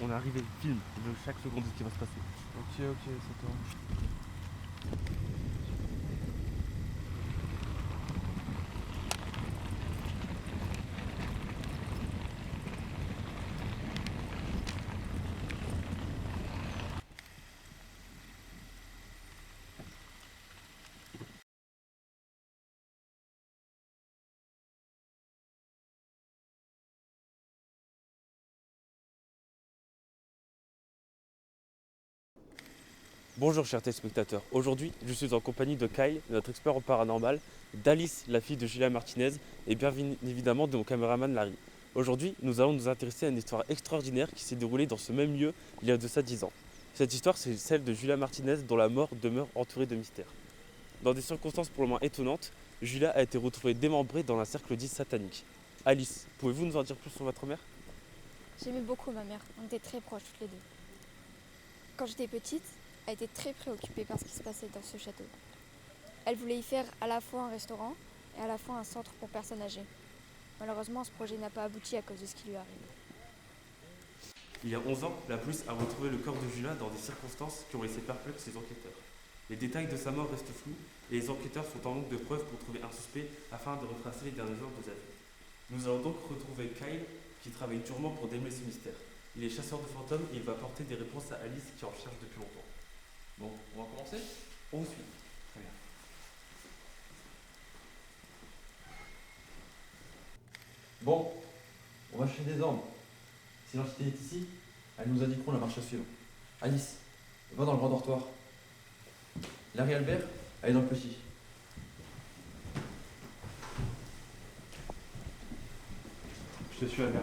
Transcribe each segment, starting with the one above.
On est arrivé, filme, je veux chaque seconde de ce qui va se passer. Ok, ok, ça tourne. Bonjour chers téléspectateurs, aujourd'hui je suis en compagnie de Kyle, notre expert en paranormal, d'Alice, la fille de Julia Martinez, et bien évidemment de mon caméraman Larry. Aujourd'hui, nous allons nous intéresser à une histoire extraordinaire qui s'est déroulée dans ce même lieu il y a de ça 10 ans. Cette histoire, c'est celle de Julia Martinez dont la mort demeure entourée de mystères. Dans des circonstances pour le moins étonnantes, Julia a été retrouvée démembrée dans un cercle dit satanique. Alice, pouvez-vous nous en dire plus sur votre mère? J'aimais beaucoup ma mère, on était très proches toutes les deux. Quand j'étais petite, elle était très préoccupée par ce qui se passait dans ce château. Elle voulait y faire à la fois un restaurant et à la fois un centre pour personnes âgées. Malheureusement, ce projet n'a pas abouti à cause de ce qui lui arrive. Il y a 11 ans, la police a retrouvé le corps de Julia dans des circonstances qui ont laissé perplexes les enquêteurs. Les détails de sa mort restent flous et les enquêteurs sont en manque de preuves pour trouver un suspect afin de retracer les dernières heures de sa vie. Nous allons donc retrouver Kyle qui travaille durement pour démêler ce mystère. Il est chasseur de fantômes et il va apporter des réponses à Alice qui en cherche depuis longtemps. Bon, on va commencer. On vous suit. Très bien. Bon, on va chercher des ordres. Si l'entité est ici, elle nous indiqueront la marche à suivre. Alice, va dans le grand dortoir. Larry et Albert, allez dans le petit. Je te suis, Albert.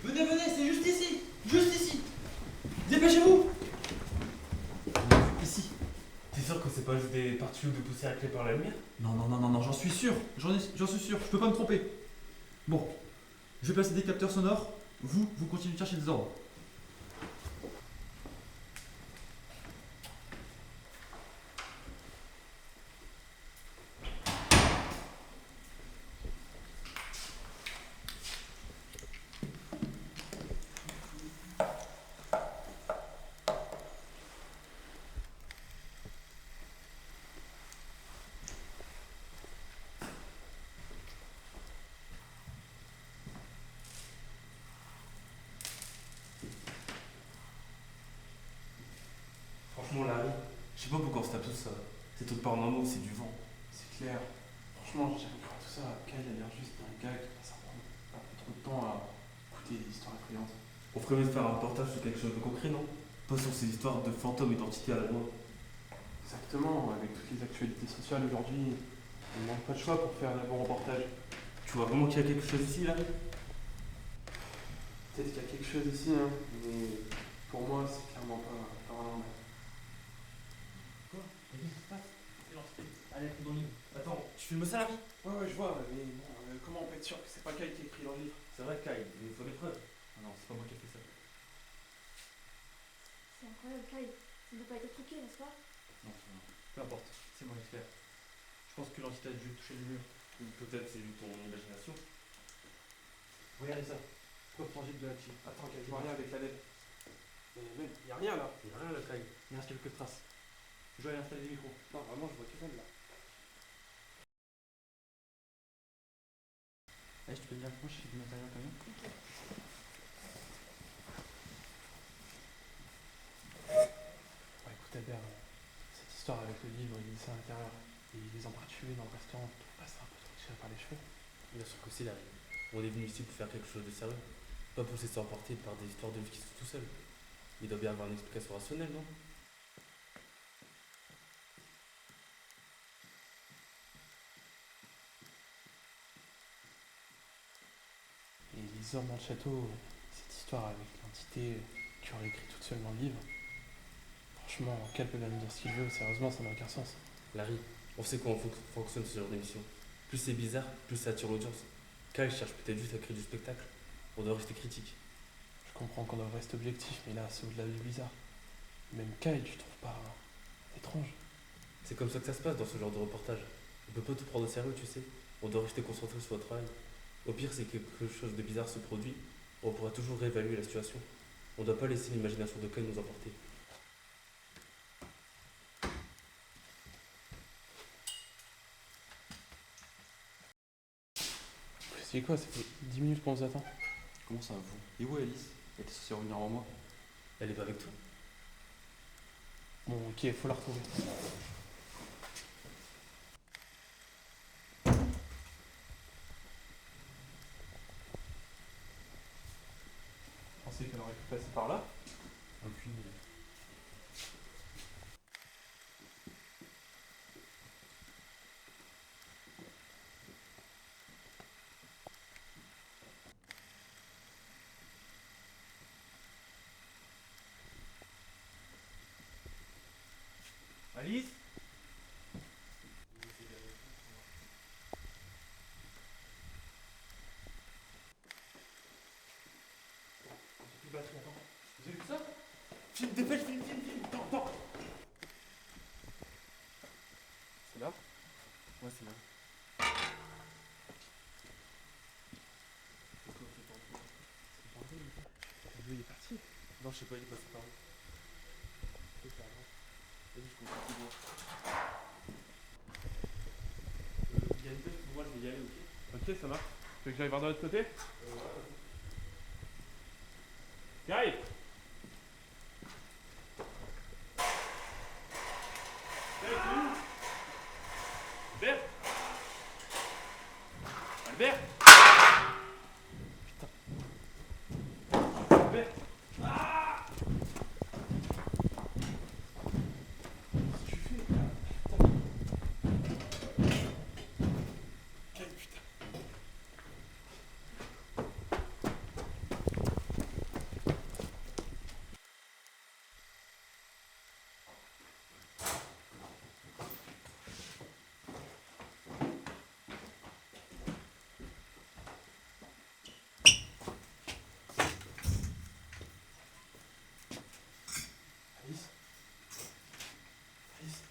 Venez, venez, c'est juste ici. Juste ici. Dépêchez-vous. Ici. T'es sûr que c'est pas juste des particules de poussière éclairées par la lumière? Non, non, non, non, non, j'en suis sûr. J'en suis sûr. Je peux pas me tromper. Bon, je vais placer des capteurs sonores. Vous continuez de chercher des ordres. Franchement, Larry, je sais pas pourquoi on se tape tout ça. C'est tout paranormal, c'est du vent. C'est clair. Franchement, j'ai jamais cru à tout ça. Kyle a l'air juste d'un gars qui passe un peu trop de temps à écouter des histoires effrayantes. On ferait mieux de faire un reportage sur quelque chose de concret, non? Pas sur ces histoires de fantômes et d'entités à la loi. Exactement, avec toutes les actualités sociales aujourd'hui, on ne manque pas de choix pour faire des bons reportages. Tu vois vraiment qu'il y a quelque chose ici, Larry? Peut-être qu'il y a quelque chose ici, hein, mais pour moi, c'est clairement pas paranormal. Quoi? Mais qu'est-ce qui se passe? C'est l'entité. Allez, dans le livre. Attends, tu filmes ça, Larry? Ouais, je vois, mais bon, comment on peut être sûr que c'est pas Kyle qui a écrit dans le livre? C'est vrai, Kyle, il faut des preuves. Ah non, c'est pas moi qui ai fait ça. C'est incroyable, Kyle. Ça ne peut pas être truqué, n'est-ce pas? Non, peu importe, c'est moi l'expert. Je pense que l'entité a dû toucher le mur. Ou peut-être c'est juste ton imagination. Regardez ça, preuve tangible de la chip. Attends, je vois rien avec la LED. Mais même, y a rien là. Il y a rien là, Kyle. Il reste quelques traces. Je vais aller installer des micros. Non, vraiment, je vois que dalle là. Allez, tu peux bien approcher du matériel quand même. Ouais, écoute, Albert, cette histoire avec le livre, il est à l'intérieur. Et les ont tués dans le restaurant. Tu trouves pas ça un peu trop tiré par les cheveux? Bien sûr que c'est, Larry. On est venu ici pour faire quelque chose de sérieux. Pas pour se laisser emporter par des histoires de vie qui sont tout seuls. Il doit bien avoir une explication rationnelle, non? Et les hommes dans le château, cette histoire avec l'entité qui aurait écrit toute seule dans le livre. Franchement, Cal peut bien nous dire ce qu'il veut, sérieusement, ça n'a aucun sens. Larry, on sait comment fonctionne ce genre d'émission. Plus c'est bizarre, plus ça attire l'audience. Kyle cherche peut-être juste à créer du spectacle. On doit rester critique. Je comprends qu'on doit rester objectif, mais là, c'est au-delà du bizarre. Même Kyle, tu trouves pas étrange? C'est comme ça que ça se passe dans ce genre de reportage. On peut pas tout prendre au sérieux, tu sais. On doit rester concentré sur notre travail. Au pire, si quelque chose de bizarre se produit, on pourra toujours réévaluer la situation. On doit pas laisser l'imagination de Kyle nous emporter. C'est quoi? Ça fait 10 minutes qu'on vous attend. Comment ça, vous? Et où est Alice? Elle était censée revenir avant moi. Elle est pas avec toi? Bon, ok, faut la retrouver. Vous pensez qu'elle aurait pu passer par là? Aucune idée. Alice? J'ai plus de batterie, attends. Vous avez vu ça? Film, dépêche, film, attends. C'est là? Ouais, c'est là. Lui, il est parti. Non, je sais pas, il est passé par où. Vas-y, je comprends plus loin. Il y a une pièce pour moi, je vais y aller, ok? Ok, ça marche. Tu veux que j'aille voir de l'autre côté? Kyle! Albert? Albert? Putain. Albert? Ah! Qu'est-ce que tu fais? Quel putain. Alice? Alice?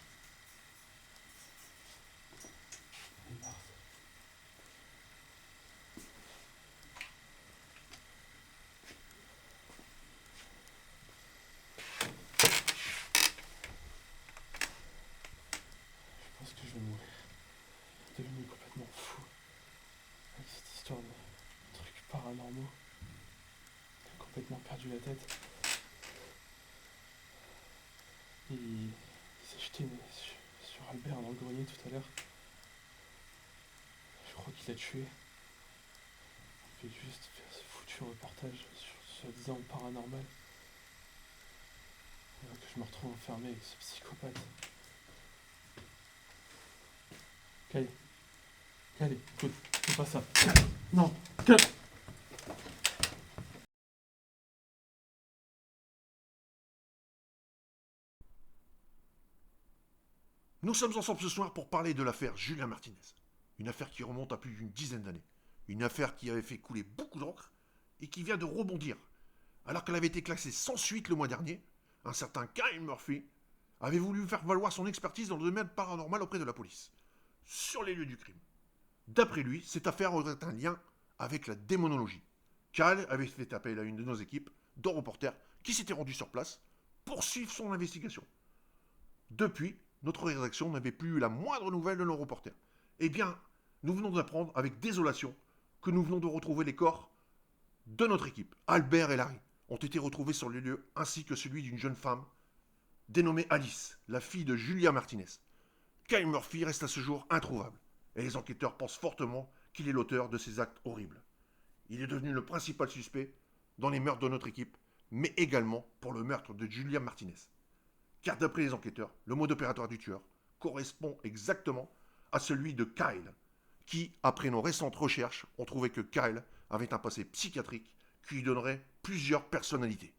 Elle est morte. Je pense que je vais mourir. Devenu complètement fou. Avec cette histoire de trucs paranormaux. J'ai complètement perdu la tête. Il s'est jeté sur Albert dans le grenier tout à l'heure. Je crois qu'il l'a tué. Il fait juste faire ce foutu reportage sur soi-disant paranormal. Et là que je me retrouve enfermé avec ce psychopathe. Kyle. Kyle, écoute, fais pas ça. Non, Kyle. Nous sommes ensemble ce soir pour parler de l'affaire Julien Martinez. Une affaire qui remonte à plus d'une dizaine d'années. Une affaire qui avait fait couler beaucoup d'encre et qui vient de rebondir. Alors qu'elle avait été classée sans suite le mois dernier, un certain Kyle Murphy avait voulu faire valoir son expertise dans le domaine paranormal auprès de la police, sur les lieux du crime. D'après lui, cette affaire aurait un lien avec la démonologie. Kyle avait fait appel à une de nos équipes de reporters qui s'était rendue sur place pour suivre son investigation. Depuis, notre rédaction n'avait plus eu la moindre nouvelle de nos reporters. Eh bien, nous venons d'apprendre avec désolation que nous venons de retrouver les corps de notre équipe. Albert et Larry ont été retrouvés sur les lieux, ainsi que celui d'une jeune femme dénommée Alice, la fille de Julia Martinez. Kyle Murphy reste à ce jour introuvable, et les enquêteurs pensent fortement qu'il est l'auteur de ces actes horribles. Il est devenu le principal suspect dans les meurtres de notre équipe, mais également pour le meurtre de Julia Martinez. Car d'après les enquêteurs, le mode opératoire du tueur correspond exactement à celui de Kyle, qui, après nos récentes recherches, ont trouvé que Kyle avait un passé psychiatrique qui lui donnerait plusieurs personnalités.